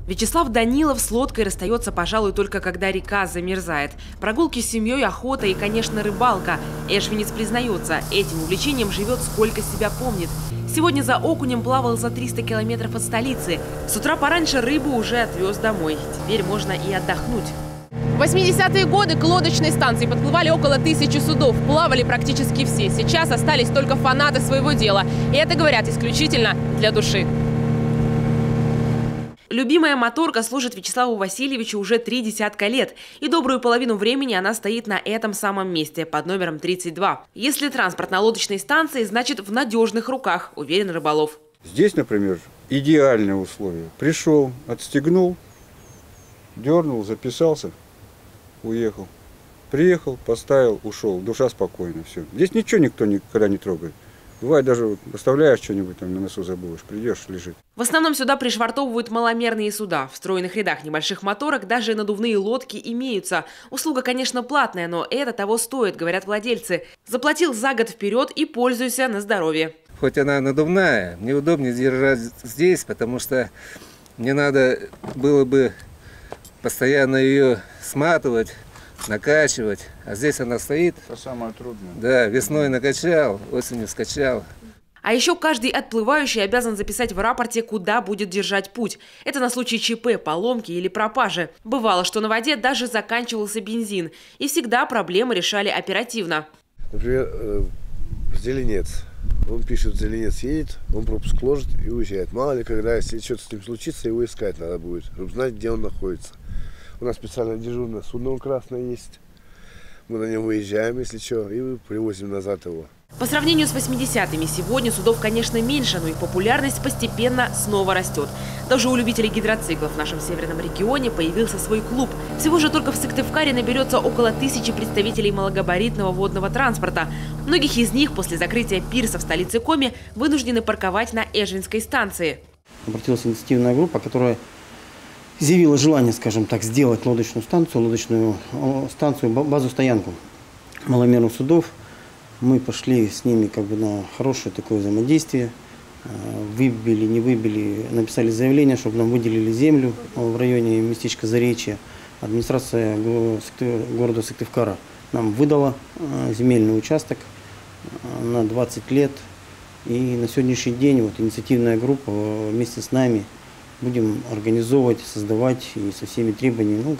Вячеслав Данилов с лодкой расстается, пожалуй, только когда река замерзает. Прогулки с семьей, охота и, конечно, рыбалка. Эшвинец признается, этим увлечением живет сколько себя помнит. Сегодня за окунем плавал за 300 километров от столицы. С утра пораньше рыбу уже отвез домой. Теперь можно и отдохнуть. В 80-е годы к лодочной станции подплывали около 1000 судов. Плавали практически все. Сейчас остались только фанаты своего дела. И это, говорят, исключительно для души. Любимая моторка служит Вячеславу Васильевичу уже 30 лет. И добрую половину времени она стоит на этом самом месте, под номером 32. Если транспорт на лодочной станции, значит в надежных руках, уверен рыболов. Здесь, например, идеальные условия. Пришел, отстегнул, дернул, записался, уехал. Приехал, поставил, ушел. Душа спокойна, все. Здесь ничего никто никогда не трогает. Бывает, даже оставляешь что-нибудь там на носу забудешь, придешь, лежит. В основном сюда пришвартовывают маломерные суда. В стройных рядах небольших моторок даже надувные лодки имеются. Услуга, конечно, платная, но это того стоит, говорят владельцы. Заплатил за год вперед и пользуйся на здоровье. Хоть она надувная, мне удобнее держать здесь, потому что мне надо было бы постоянно ее сматывать, накачивать, а здесь она стоит. Это самое трудное. Да, весной накачал, осенью скачал. А еще каждый отплывающий обязан записать в рапорте, куда будет держать путь. Это на случай ЧП, поломки или пропажи. Бывало, что на воде даже заканчивался бензин. И всегда проблемы решали оперативно. Например, Зеленец. Он пишет, Зеленец едет, он пропуск ложит и уезжает. Мало ли, когда, если что-то с ним случится, его искать надо будет, чтобы знать, где он находится. У нас специально дежурное судно красное есть. Мы на нем выезжаем, если что, и привозим назад его. По сравнению с 80-ми сегодня судов, конечно, меньше, но их популярность постепенно снова растет. Даже у любителей гидроциклов в нашем северном регионе появился свой клуб. Всего же только в Сыктывкаре наберется около 1000 представителей малогабаритного водного транспорта. Многих из них после закрытия пирса в столице Коми вынуждены парковать на Эшвинской станции. Обратилась инициативная группа, которая изъявила желание, скажем так, сделать лодочную станцию, базу-стоянку маломерных судов. Мы пошли с ними на хорошее такое взаимодействие. Выбили, не выбили, написали заявление, чтобы нам выделили землю в районе местечка Заречье. Администрация города Сыктывкара нам выдала земельный участок на 20 лет. И на сегодняшний день инициативная группа вместе с нами будем организовывать, создавать и со всеми требованиями,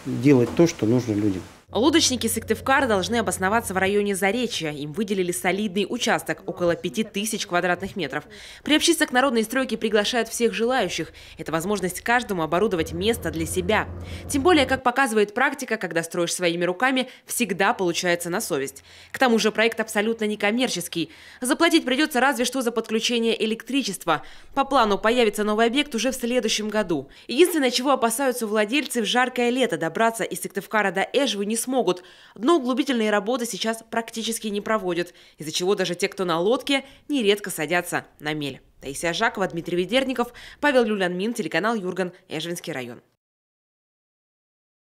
делать то, что нужно людям. Лодочники Сыктывкара должны обосноваться в районе Заречья. Им выделили солидный участок, около 5000 квадратных метров. Приобщиться к народной стройке приглашают всех желающих. Это возможность каждому оборудовать место для себя. Тем более, как показывает практика, когда строишь своими руками, всегда получается на совесть. К тому же проект абсолютно некоммерческий. Заплатить придется разве что за подключение электричества. По плану появится новый объект уже в следующем году. Единственное, чего опасаются владельцы, в жаркое лето добраться из Сыктывкара до Эшвы не смогут. Дно углубительные работы сейчас практически не проводят, из-за чего даже те, кто на лодке, нередко садятся на мель. Таисия Жакова, Дмитрий Ведерников, Павел Люлянмин, телеканал Юрган, Эшвинский район.